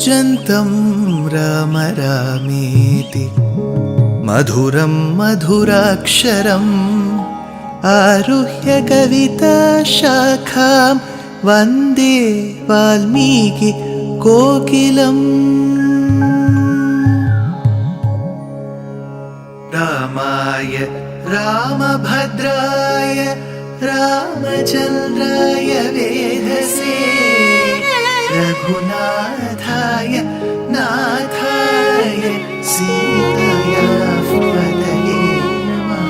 कूजन्तं राम रामेति मधुरं मधुराक्षरम् आरुह्य कविताशाखां वन्दे वाल्मीकि कोकिलम्। रामाय रामभद्राय रामचन्द्राय वेधसे रघुनाथाय नाथाय सीताया पतये नमः।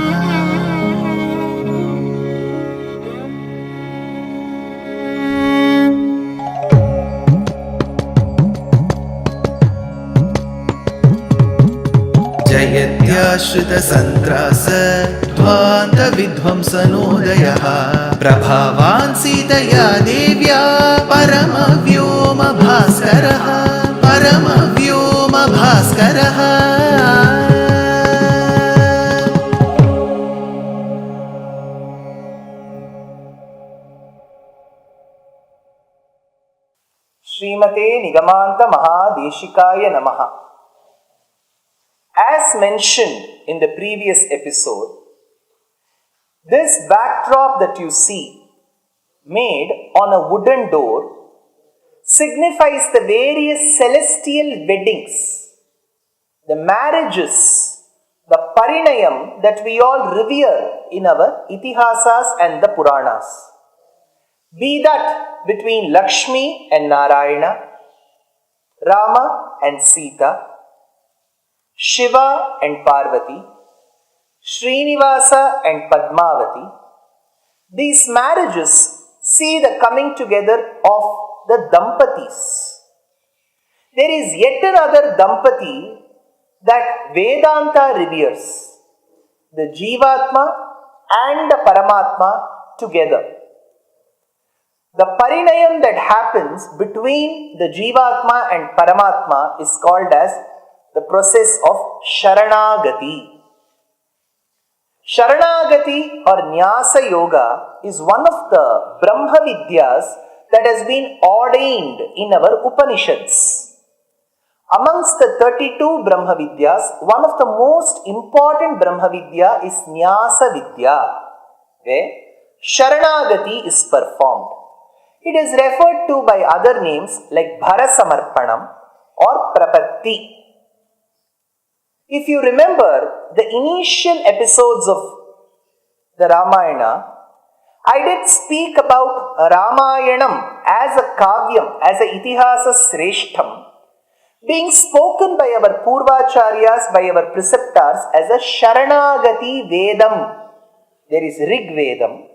जयत्याश्रितसन्त्रास ध्वान्तविध्वंसनोदयः प्रभावान् सीतया देव्या परमव्योमभास्करः परमव्योमभास्करः। श्रीमते निगमान्त महादेशिकाय नमः। As mentioned in the previous episode, this backdrop that you see made on a wooden door signifies the various celestial weddings, the marriages, the parinayam that we all revere in our itihasas and the Puranas. Be that between Lakshmi and Narayana, Rama and Sita, Shiva and Parvati, Srinivasa and Padmavati. These marriages see the coming together of the Dampatis. There is yet another Dampati that Vedanta reveres, the Jivatma and the Paramatma together. The parinayam that happens between the Jivatma and Paramatma is called as the process of sharanagati. Sharanagati or Nyasa Yoga is one of the Brahma Vidyas that has been ordained in our Upanishads. Amongst the 32 Brahma Vidyas, one of the most important Brahma Vidya is Nyasa Vidya, where Sharanagati is performed. It is referred to by other names like Bharasamarpanam or Prapatti. If you remember the initial episodes of the Ramayana, I did speak about Ramayanam as a kavyam, as a itihasa sreshtham, being spoken by our purvacharyas, by our preceptors as a sharanagati vedam. There is Rig Vedam,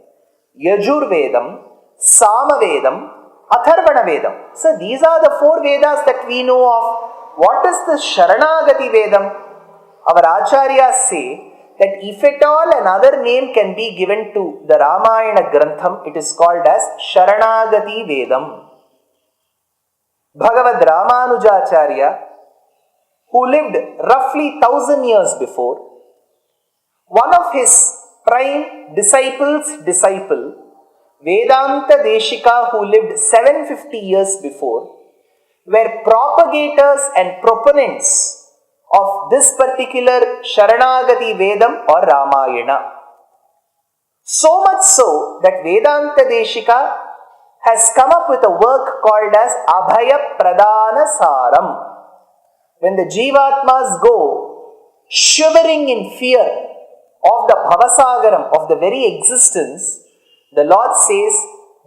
Yajur Vedam, Sama Vedam, Atharvana Vedam. So these are the 4 Vedas that we know of. What is the Sharanagati Vedam? Our acharyas say that if at all another name can be given to the Ramayana Grantham, it is called as Sharanagati Vedam. Bhagavad Ramanujacharya, who lived roughly 1000 years before, one of his prime disciple, Vedanta Deshika, who lived 750 years before, were propagators and proponents of this particular Sharanagati Vedam or Ramayana. So much so that Vedanta Deshika has come up with a work called as Abhaya Pradana Saram. When the Jivatmas go shivering in fear of the Bhavasagaram, of the very existence, the Lord says,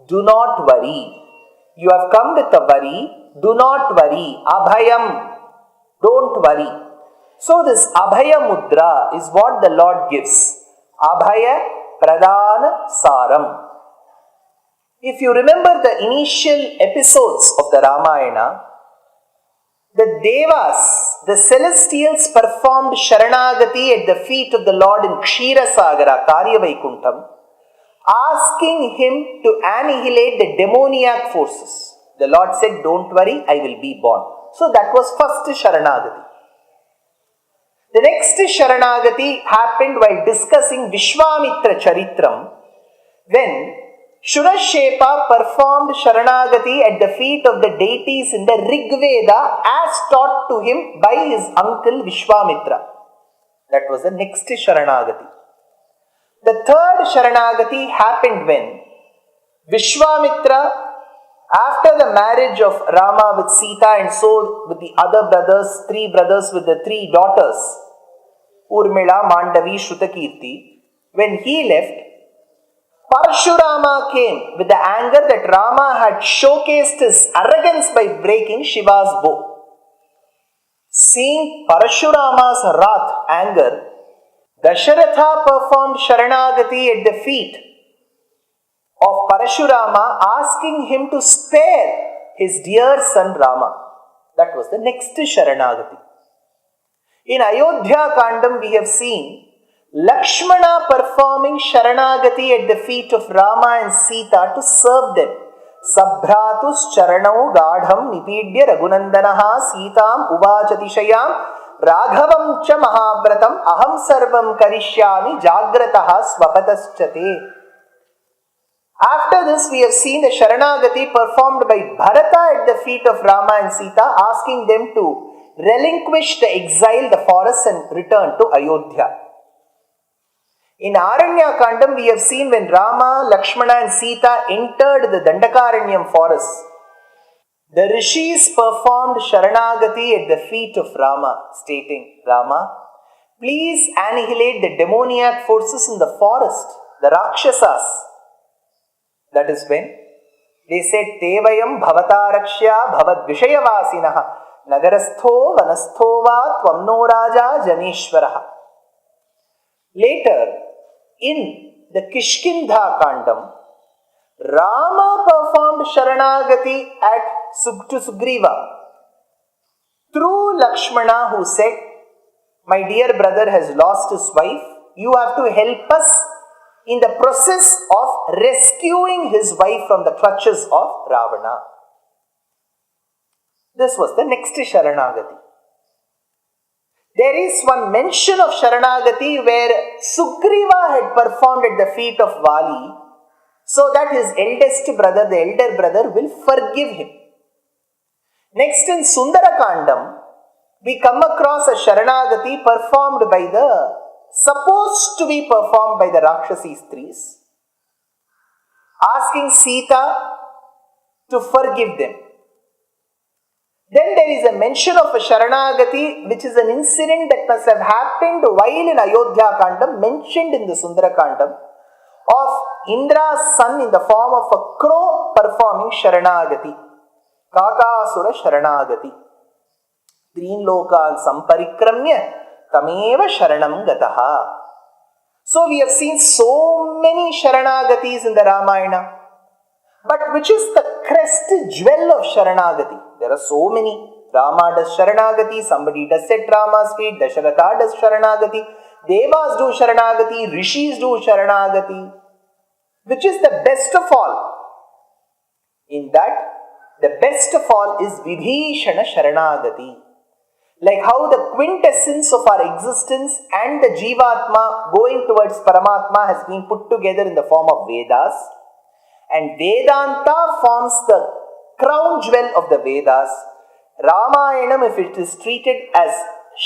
do not worry. You have come with a worry, do not worry. Abhayam, don't worry. So this Abhaya Mudra is what the Lord gives. Abhaya Pradana Saram. If you remember the initial episodes of the Ramayana, the Devas, the celestials performed Sharanagati at the feet of the Lord in Kshira Sagara, Karya Vaikuntham, asking him to annihilate the demoniac forces. The Lord said, don't worry, I will be born. So that was first Sharanagati. The next Sharanagati happened while discussing Vishwamitra Charitram, when Shurashepa performed Sharanagati at the feet of the deities in the Rig Veda as taught to him by his uncle Vishwamitra. That was the next Sharanagati. The third Sharanagati happened when Vishwamitra, after the marriage of Rama with Sita and so with the other brothers, 3 brothers with the 3 daughters, Urmila, Mandavi, Shrutakirti, when he left, Parashurama came with the anger that Rama had showcased his arrogance by breaking Shiva's bow. Seeing Parashurama's wrath, anger, Dasharatha performed Sharanagati at the feet of Parashurama, asking him to spare his dear son Rama. That was the next Sharanagati. In Ayodhya Kandam, we have seen Lakshmana performing Sharanagati at the feet of Rama and Sita to serve them. Sabhratus charanau gadham nipidya raghunandanaha Sitam uvachatishayam Raghavam cha mahabratam aham sarvam karishyami jagrataha swapataschate. After this, we have seen the Sharanagati performed by Bharata at the feet of Rama and Sita, asking them to relinquish the exile, the forest, and return to Ayodhya. In Aranya Kandam, we have seen when Rama, Lakshmana and Sita entered the Dandakaranyam forest, the rishis performed Sharanagati at the feet of Rama, stating, Rama, please annihilate the demoniac forces in the forest, the Rakshasas. That is when they said, Tevayam bhavatarakshya bhavad vishayavasinaha nagarastho vanastho va tvamno raja janeshwaraha. Later, in the Kishkindha Kandam, Rama performed Sharanagati to Sugriva through Lakshmana, who said, my dear brother has lost his wife. You have to help us in the process of rescuing his wife from the clutches of Ravana. This was the next Sharanagati. There is one mention of Sharanagati where Sugriva had performed at the feet of Vali so that his eldest brother, the elder brother, will forgive him. Next in Sundarakandam, we come across a Sharanagati performed by supposed to be performed by the Rakshasi Stris, asking Sita to forgive them. Then there is a mention of a Sharanagati, which is an incident that must have happened while in Ayodhya Kandam, mentioned in the Sundara Kandam, of Indra's son in the form of a crow performing Sharanagati. Kakasura Sharanagati. Treen lokan samparikramya tameva sharanam gataha. So we have seen so many Sharanagatis in the Ramayana. But which is the crest jewel of Sharanagati? There are so many. Rama does Sharanagati, somebody does set Rama's feet, Dasharatha does Sharanagati, Devas do Sharanagati, Rishis do Sharanagati. Which is the best of all? In that, the best of all is Vibheeshana Sharanāgatī. Like how the quintessence of our existence and the Jivatma going towards Paramatma has been put together in the form of Vedas, and Vedanta forms the crown jewel of the Vedas. Ramayanam, if it is treated as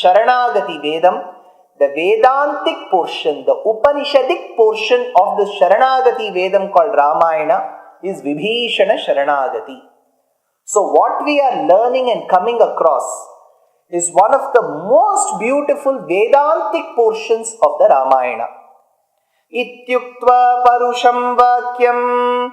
Sharanagati Vedam, the Vedantic portion, the Upanishadic portion of the Sharanagati Vedam called Ramayana is Vibhishana Sharanāgatī. So what we are learning and coming across is one of the most beautiful Vedantic portions of the Ramayana. Ityuktva parusham vakyam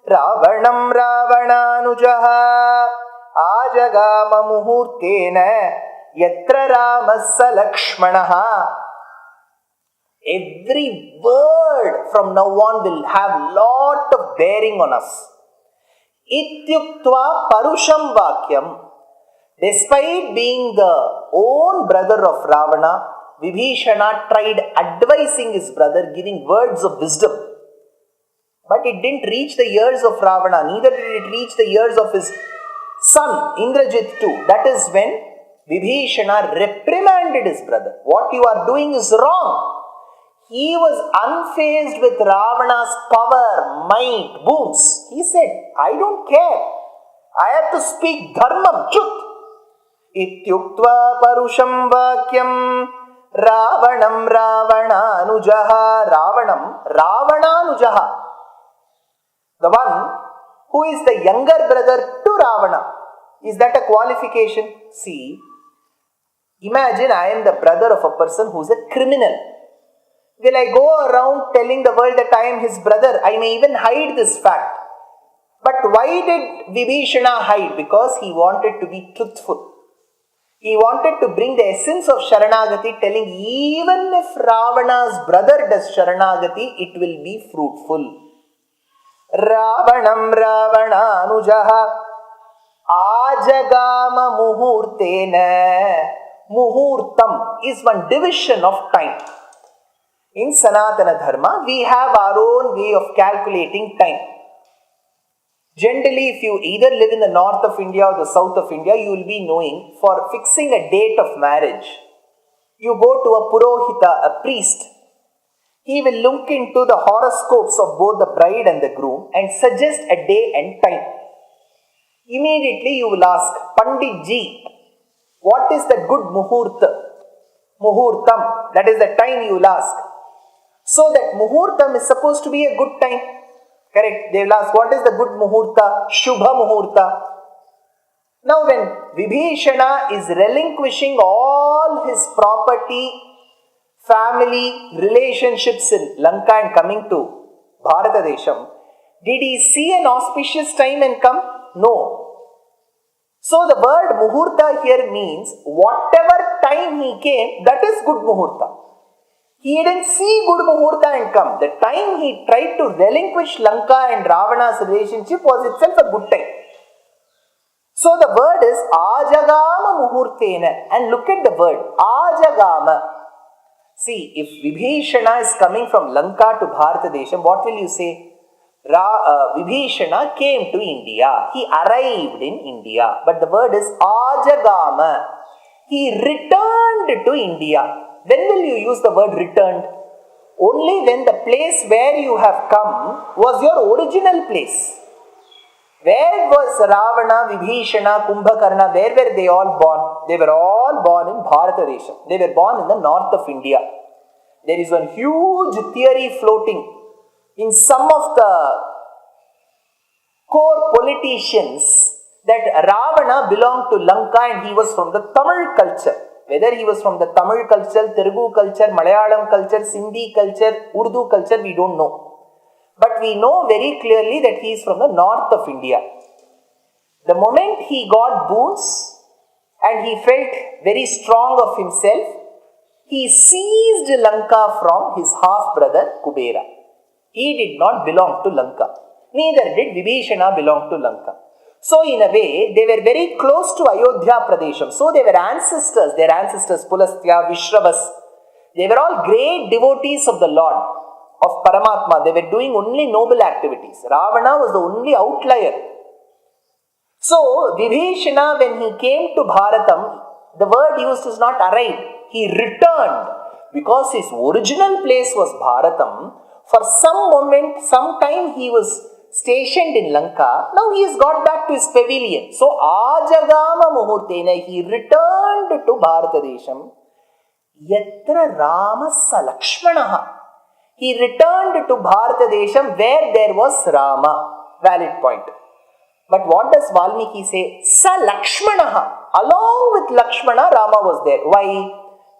Ravanam Ravananujaha Ajagama muhurtena Yatra Ramasa Lakshmanaha. Every word from now on will have lot of bearing on us. Ityuktva parusham vakyam. Despite being the own brother of Ravana, Vibhishana tried advising his brother, giving words of wisdom. But it didn't reach the ears of Ravana, neither did it reach the ears of his son Indrajit too. That is when Vibhishana reprimanded his brother. What you are doing is wrong. He was unfazed with Ravana's power, might, boons. He said, I don't care. I have to speak dharmam, truth. Ityuktva parusham vakyam Ravanam Ravananujaha. Ravananujaha. The one who is the younger brother to Ravana. Is that a qualification? See, imagine I am the brother of a person who is a criminal. Will I go around telling the world that I am his brother? I may even hide this fact. But why did Vibhishana hide? Because he wanted to be truthful. He wanted to bring the essence of Sharanagati, telling even if Ravana's brother does Sharanagati, it will be fruitful. Ravanam Ravananujaha Ajagama Muhurtena. Muhurtam is one division of time. In Sanatana Dharma, we have our own way of calculating time. Generally, if you either live in the north of India or the south of India, you will be knowing for fixing a date of marriage, you go to a purohita, a priest. He will look into the horoscopes of both the bride and the groom and suggest a day and time. Immediately you will ask, Pandit Ji, what is the good muhurtam? That is the time you will ask. So that muhurtam is supposed to be a good time. Correct. They will ask, what is the good muhurta? Shubha muhurta. Now when Vibhishana is relinquishing all his property, family, relationships in Lanka and coming to Bharata Desham, did he see an auspicious time and come? No. So the word muhurta here means whatever time he came, that is good muhurta. He didn't see good muhurta and come. The time he tried to relinquish Lanka and Ravana's relationship was itself a good time. So the word is ajagama muhurtena. And look at the word ajagama. See, if Vibhishana is coming from Lanka to Bharata Desham, what will you say? Vibhishana came to India. He arrived in India. But the word is ajagama. He returned to India. When will you use the word returned? Only when the place where you have come was your original place. Where was Ravana, Vibhishana, Kumbhakarna? Where were they all born? They were all born in Bharata Desham. They were born in the north of India. There is one huge theory floating in some of the core politicians that Ravana belonged to Lanka and he was from the Tamil culture. Whether he was from the Tamil culture, Telugu culture, Malayalam culture, Sindhi culture, Urdu culture, we don't know. But we know very clearly that he is from the north of India. The moment he got boons and he felt very strong of himself, he seized Lanka from his half-brother Kubera. He did not belong to Lanka. Neither did Vibhishana belong to Lanka. So in a way, they were very close to Ayodhya Pradesham. So they were ancestors, their ancestors, Pulastya, Vishravas. They were all great devotees of the Lord, of Paramatma. They were doing only noble activities. Ravana was the only outlier. So Vibhishana, when he came to Bharatam, the word used is not arrived. He returned because his original place was Bharatam. For some moment, some time he was stationed in Lanka. Now he has got back to his pavilion. So Ajagama Muhurtena, he returned to Bharata Desham. Yatra Ramasa Lakshmanaha. He returned to Bharata Desham where there was Rama. Valid point. But what does Valmiki say? Sa Lakshmanaha. Along with Lakshmana, Rama was there. Why?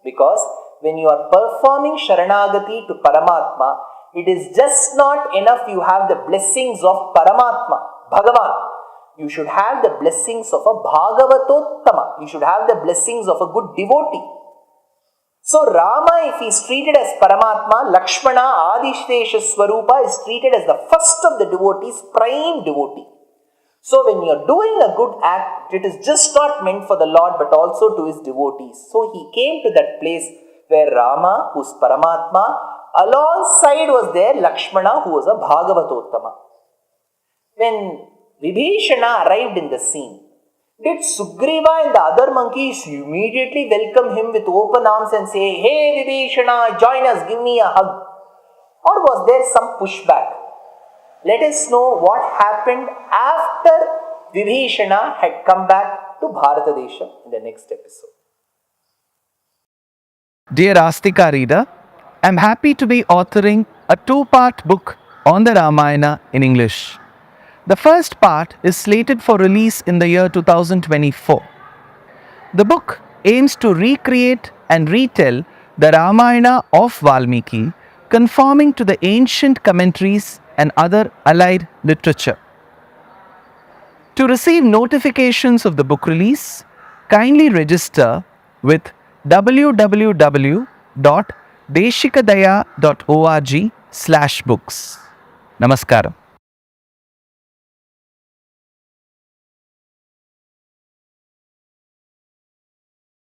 Because when you are performing Sharanagati to Paramatma, it is just not enough you have the blessings of Paramatma, Bhagavan. You should have the blessings of a Bhagavatottama. You should have the blessings of a good devotee. So Rama, if he is treated as Paramatma, Lakshmana, Adishesha Swarupa is treated as the first of the devotees, prime devotee. So when you are doing a good act, it is just not meant for the Lord but also to his devotees. So he came to that place where Rama, who is Paramatma, alongside was there Lakshmana, who was a Bhagavatottama. When Vibhishana arrived in the scene, Did Sugriva and the other monkeys immediately welcome him with open arms and say, "Hey Vibhishana, join us, give me a hug"? Or was there some pushback? Let us know what happened after Vibhishana had come back to Bharatadesha in the next episode. Dear Astika reader, I am happy to be authoring a two-part book on the Ramayana in English. The first part is slated for release in the year 2024. The book aims to recreate and retell the Ramayana of Valmiki, conforming to the ancient commentaries and other allied literature. To receive notifications of the book release, kindly register with www.deshikadaya.org/books. Namaskaram.